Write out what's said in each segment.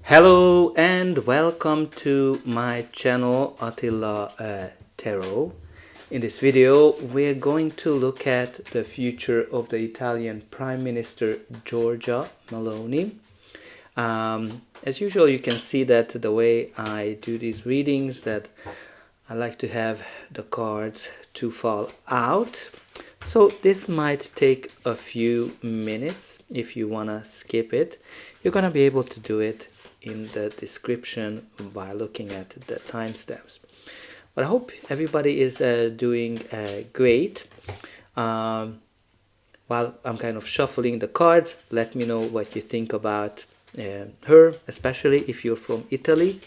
Hello and welcome to my channel Attila Tarot. In this video we're going to look at the future of the Italian Prime Minister Giorgia Meloni. As usual, you can see that the way I do these readings, that I like to have the cards to fall out. So this might take a few minutes. If you want to skip it, you're going to be able to do it in the description by looking at the timestamps. But I hope everybody is doing great. While I'm kind of shuffling the cards, let me know what you think about her, especially if you're from Italy.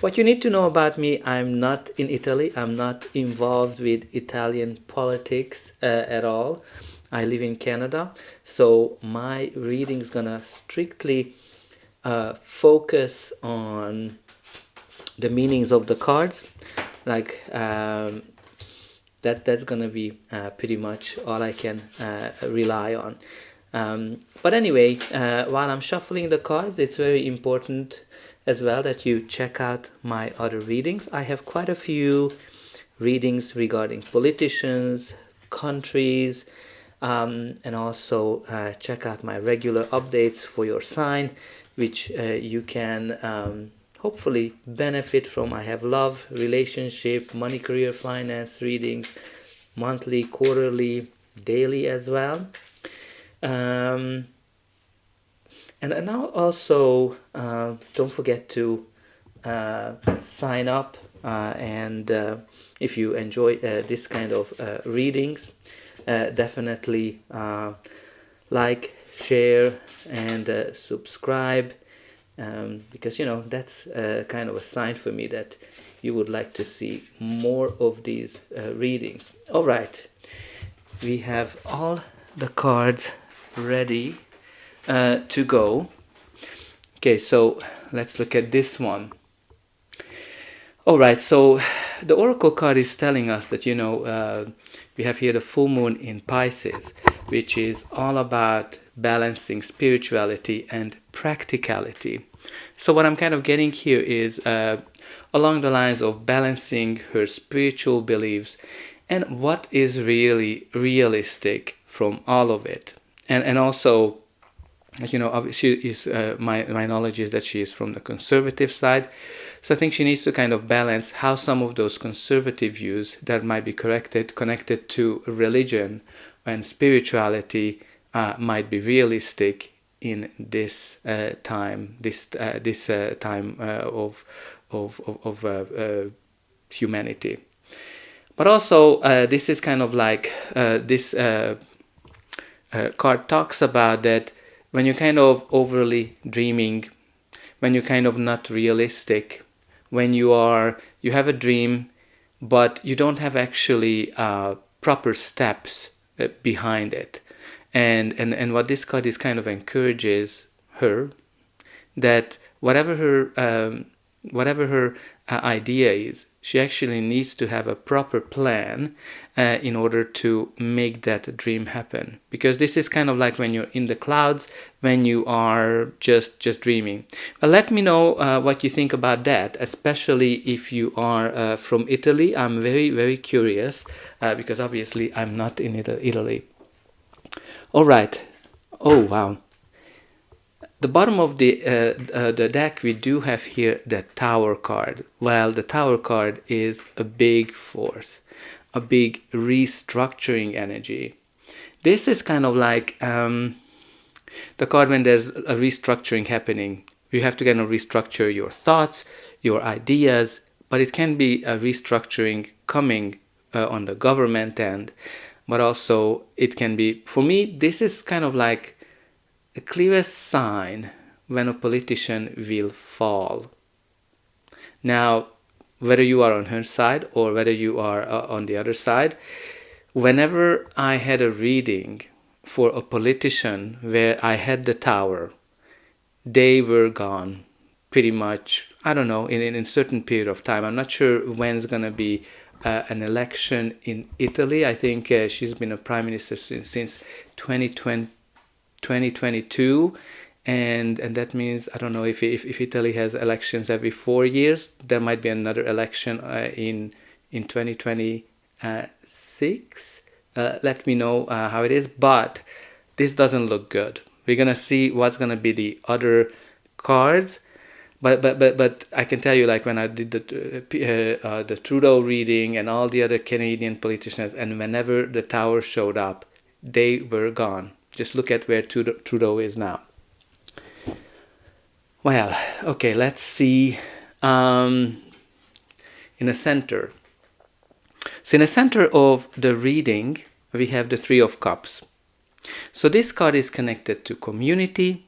What you need to know about me: I'm not in Italy. I'm not involved with Italian politics at all. I live in Canada, so my reading is gonna strictly focus on the meanings of the cards. Like that's gonna be pretty much all I can rely on. But anyway, while I'm shuffling the cards, it's very important as well that you check out my other readings. I have quite a few readings regarding politicians, countries, and also check out my regular updates for your sign, which you can hopefully benefit from. I have love, relationship, money, career, finance readings, monthly, quarterly, daily as well. And now also don't forget to sign up, and if you enjoy this kind of readings, definitely like, share, and subscribe, because that's kind of a sign for me that you would like to see more of these readings. All right, we have all the cards ready to go. Okay, so let's look at this one. All right, so the oracle card is telling us that we have here the full moon in Pisces, which is all about balancing spirituality and practicality. So what I'm kind of getting here is along the lines of balancing her spiritual beliefs and what is really realistic from all of it. And also, obviously my knowledge is that she is from the conservative side. So I think she needs to kind of balance how some of those conservative views that might be connected to religion and spirituality might be realistic in this time, time of humanity. But also, this is kind of like this card talks about that when you're kind of overly dreaming, when you're kind of not realistic, when you have a dream, but you don't have actually proper steps behind it. And what this card is kind of encourages her, that whatever her idea is, she actually needs to have a proper plan in order to make that dream happen. Because this is kind of like when you're in the clouds, when you are just dreaming. But let me know what you think about that, especially if you are from Italy. I'm very, very curious because obviously I'm not in Italy. All right. Oh, wow. The bottom of the deck, we do have here the Tower card. Well, the Tower card is a big force, a big restructuring energy. This is kind of like the card when there's a restructuring happening. You have to kind of restructure your thoughts, your ideas, but it can be a restructuring coming on the government end, but also it can be, for me, this is kind of like the clearest sign when a politician will fall. Now, whether you are on her side or whether you are on the other side, whenever I had a reading for a politician where I had the Tower, they were gone pretty much, I don't know, in a certain period of time. I'm not sure when's going to be an election in Italy. I think she's been a prime minister since 2022, and that means, I don't know, if Italy has elections every 4 years, there might be another election in 2026. Let me know how it is, but this doesn't look good. We're gonna see what's gonna be the other cards, but I can tell you, like, when I did the Trudeau reading and all the other Canadian politicians, and whenever the Tower showed up, they were gone. Just look at where Trudeau is now. Well, okay, let's see. In the center. So in the center of the reading, we have the Three of Cups. So this card is connected to community,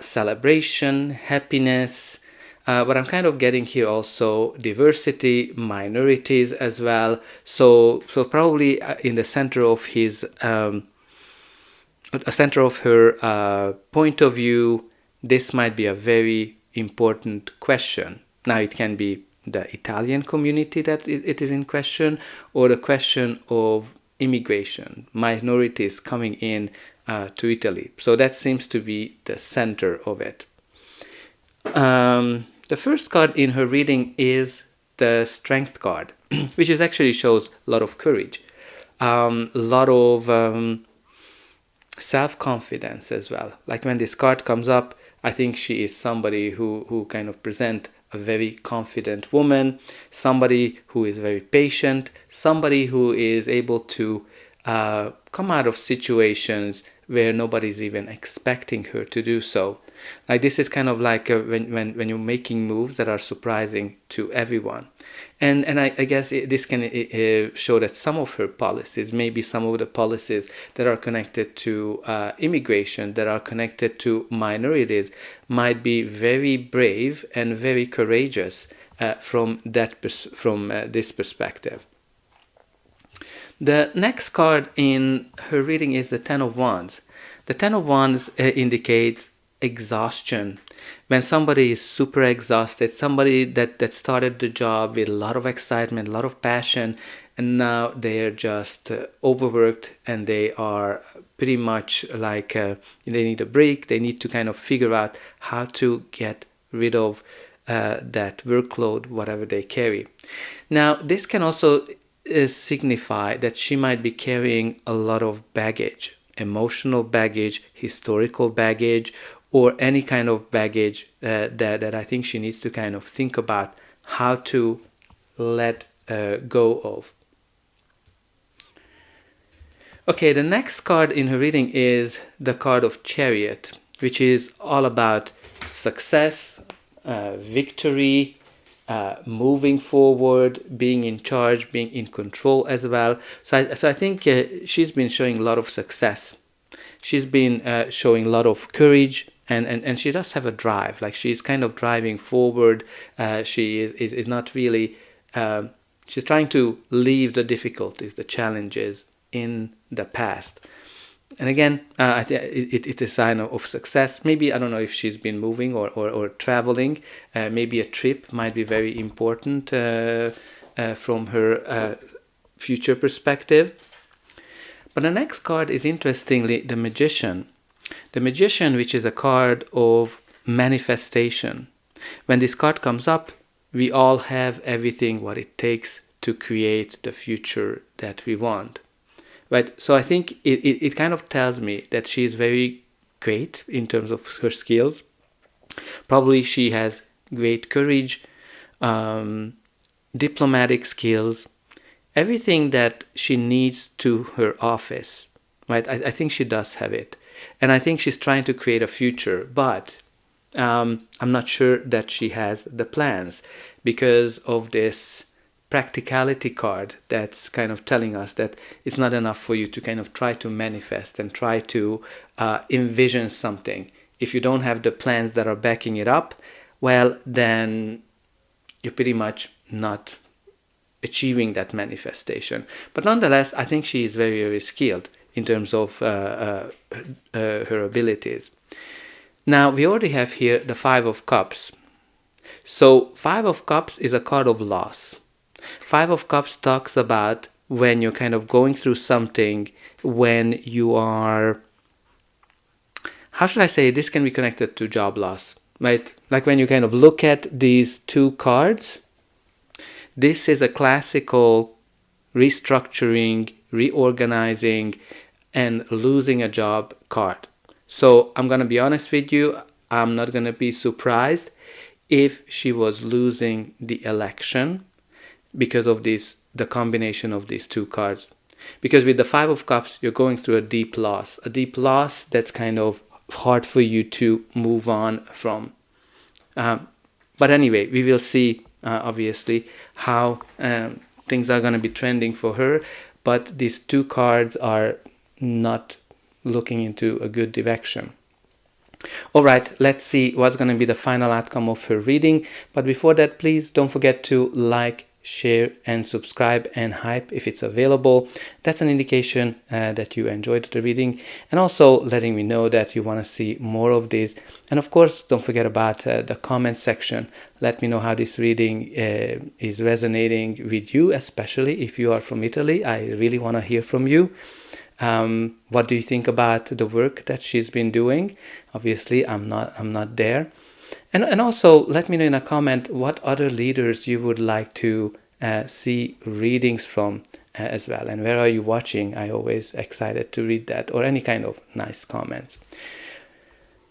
celebration, happiness. But I'm kind of getting here also diversity, minorities as well. So probably in the center of his, a center of her point of view, this might be a very important question. Now it can be the Italian community that it is in question, or the question of immigration, minorities coming in to Italy. So that seems to be the center of it. The first card in her reading is the Strength card, which is actually shows a lot of courage, a lot of self-confidence as well. Like when this card comes up, I think she is somebody who kind of present a very confident woman, somebody who is very patient, somebody who is able to come out of situations where nobody's even expecting her to do so. Like this is kind of like when you're making moves that are surprising to everyone. And I guess this can show that some of her policies, maybe some of the policies that are connected to immigration, that are connected to minorities, might be very brave and very courageous from this perspective. The next card in her reading is the Ten of Wands. The Ten of Wands indicates exhaustion. When somebody is super exhausted, somebody that started the job with a lot of excitement, a lot of passion, and now they're just overworked, and they are pretty much like they need a break. They need to kind of figure out how to get rid of that workload, whatever they carry. Now, this can also signify that she might be carrying a lot of baggage, emotional baggage, historical baggage, or any kind of baggage that I think she needs to kind of think about how to let go of. Okay, the next card in her reading is the card of Chariot, which is all about success, victory, moving forward, being in charge, being in control as well. So I think she's been showing a lot of success. She's been showing a lot of courage, and she does have a drive. Like she's kind of driving forward. She is not really, she's trying to leave the difficulties, the challenges in the past. And again, I think it's a sign of success. Maybe, I don't know if she's been moving or traveling. Maybe a trip might be very important from her future perspective. But the next card is, interestingly, the Magician. The Magician, which is a card of manifestation. When this card comes up, we all have everything what it takes to create the future that we want. Right? So I think it kind of tells me that she is very great in terms of her skills. Probably she has great courage, diplomatic skills, everything that she needs to her office. Right? I think she does have it. And I think she's trying to create a future, but I'm not sure that she has the plans because of this practicality card that's kind of telling us that it's not enough for you to kind of try to manifest and try to envision something. If you don't have the plans that are backing it up, well, then you're pretty much not achieving that manifestation. But nonetheless, I think she is very, very skilled in terms of her abilities. Now, we already have here the Five of Cups. So, Five of Cups is a card of loss. Five of Cups talks about when you're kind of going through something, when you are, how should I say, this can be connected to job loss, right? Like when you kind of look at these two cards, this is a classical restructuring, reorganizing, and losing a job card. So I'm going to be honest with you, I'm not going to be surprised if she was losing the election because of the combination of these two cards. Because with the Five of Cups, you're going through a deep loss that's kind of hard for you to move on from. But anyway, we will see, obviously, how things are going to be trending for her. But these two cards are not looking into a good direction. All right, let's see what's going to be the final outcome of her reading. But before that, please don't forget to like, share, and subscribe and hype if it's available. That's an indication that you enjoyed the reading, and also letting me know that you want to see more of this. And of course, don't forget about the comment section. Let me know how this reading is resonating with you, especially if you are from Italy. I really want to hear from you. What do you think about the work that she's been doing? Obviously, I'm not there. And also let me know in a comment what other leaders you would like to see readings from as well, and where are you watching? I always excited to read that, or any kind of nice comments.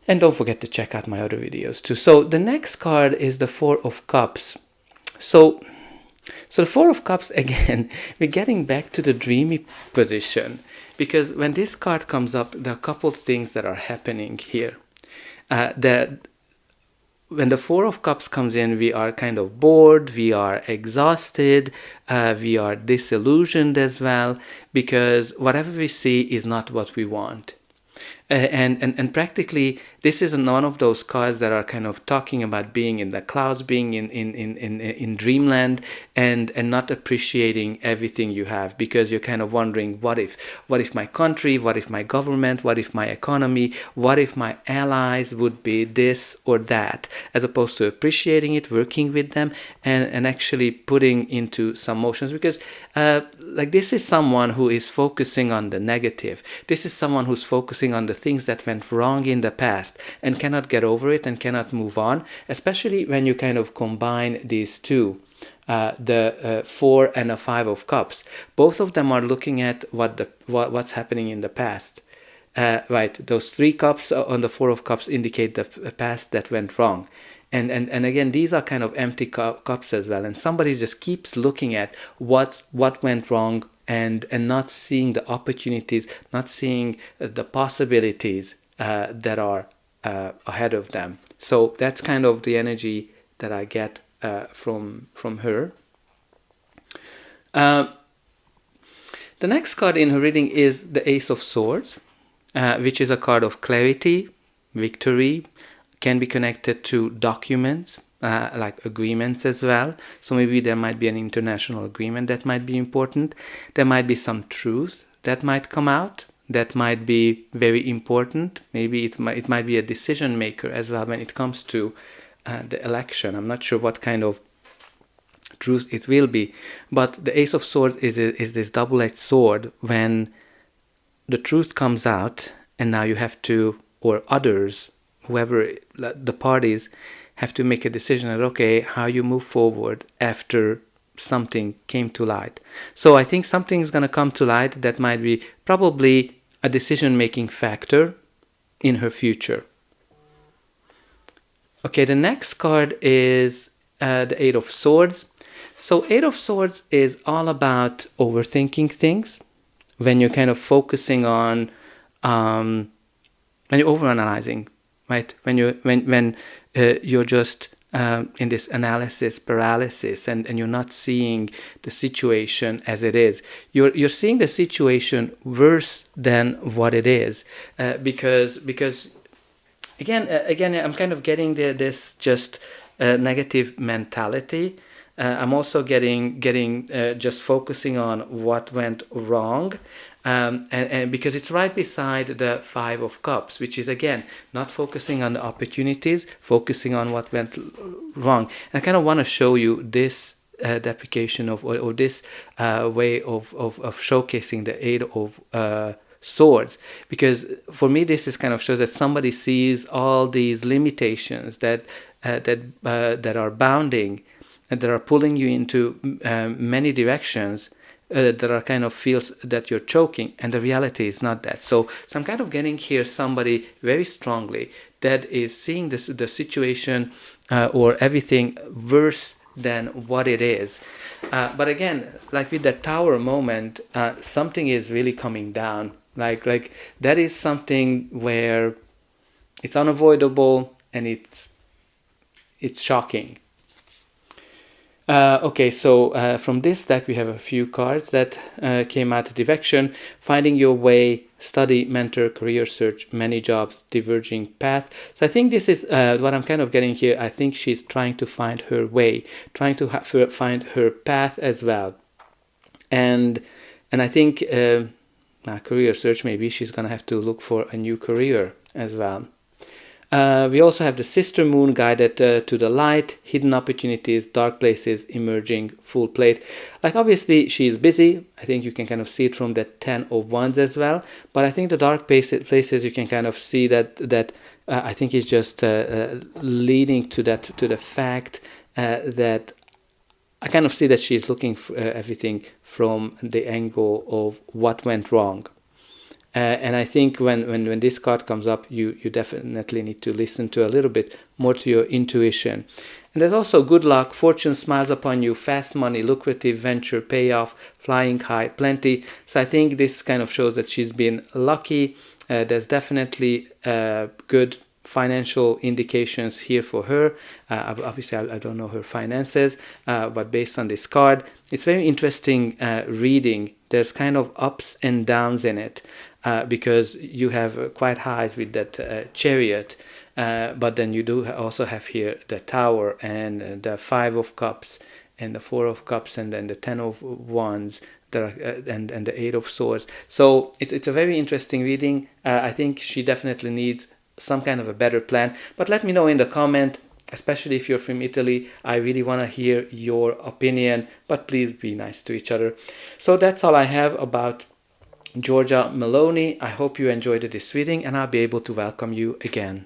And don't forget to check out my other videos too. So the next card is the Four of Cups. So the Four of Cups, again, we're getting back to the dreamy position, because when this card comes up, there are a couple things that are happening here. When the Four of Cups comes in, we are kind of bored, we are exhausted, we are disillusioned as well, because whatever we see is not what we want. And practically, this is none of those cards that are kind of talking about being in the clouds, being in dreamland, and not appreciating everything you have, because you're kind of wondering, what if my country, what if my government, what if my economy, what if my allies would be this or that, as opposed to appreciating it, working with them, and actually putting into some motions. Because like, this is someone who is focusing on the negative. This is someone who's focusing on the things that went wrong in the past and cannot get over it and cannot move on, especially when you kind of combine these two, the Four and a Five of Cups. Both of them are looking at what's happening in the past. Right, those three cups on the Four of Cups indicate the past that went wrong. And again, these are kind of empty cups as well. And somebody just keeps looking at what went wrong, and not seeing the opportunities, not seeing the possibilities that are ahead of them. So that's kind of the energy that I get from her. The next card in her reading is the Ace of Swords, which is a card of clarity, victory, can be connected to documents, like agreements as well. So maybe there might be an international agreement that might be important. There might be some truth that might come out that might be very important. Maybe it might be a decision maker as well when it comes to the election. I'm not sure what kind of truth it will be, but the Ace of Swords is this double-edged sword. When the truth comes out, and now you have to, or others, whoever the parties, have to make a decision that, okay, how you move forward after something came to light. So I think something is going to come to light that might be probably a decision-making factor in her future. Okay, the next card is the Eight of Swords. So Eight of Swords is all about overthinking things. When you're kind of focusing on, when you're overanalyzing, right? When you're just in this analysis paralysis, and you're not seeing the situation as it is. You're seeing the situation worse than what it is, because again I'm kind of getting this just negative mentality. I'm also getting just focusing on what went wrong, and because it's right beside the Five of Cups, which is again not focusing on the opportunities, focusing on what went wrong. And I kind of want to show you this deprecation of, or this way of showcasing the Eight of Swords, because for me this is kind of shows that somebody sees all these limitations that are bounding and that are pulling you into many directions, that are kind of feels that you're choking, and the reality is not that. So I'm kind of getting here somebody very strongly that is seeing the situation or everything worse than what it is. But again, like with that tower moment, something is really coming down. Like that is something where it's unavoidable and it's shocking. Okay, so from this deck we have a few cards that came out: direction, finding your way, study, mentor, career search, many jobs, diverging path. So I think this is what I'm kind of getting here. I think she's trying to find her way, trying to find her path as well. And I think career search, maybe she's gonna have to look for a new career as well. We also have the sister moon guided to the light, hidden opportunities, dark places, emerging, full plate. Like obviously she's busy. I think you can kind of see it from the 10 of Wands as well. But I think the dark places you can kind of see that I think is just leading to the fact that I kind of see that she's looking for everything from the angle of what went wrong. And I think when this card comes up, you definitely need to listen to a little bit more to your intuition. And there's also good luck, fortune smiles upon you, fast money, lucrative venture, payoff, flying high, plenty. So I think this kind of shows that she's been lucky. There's definitely good financial indications here for her. Obviously, I don't know her finances, but based on this card, it's very interesting reading. There's kind of ups and downs in it. Because you have quite highs with that Chariot, but then you do also have here the Tower and the 5 of Cups and the 4 of Cups and then the 10 of Wands and the 8 of Swords. So it's a very interesting reading. I think she definitely needs some kind of a better plan. But let me know in the comment, especially if you're from Italy. I really want to hear your opinion, but please be nice to each other. So that's all I have about Giorgia Meloni. I hope you enjoyed this reading and I'll be able to welcome you again.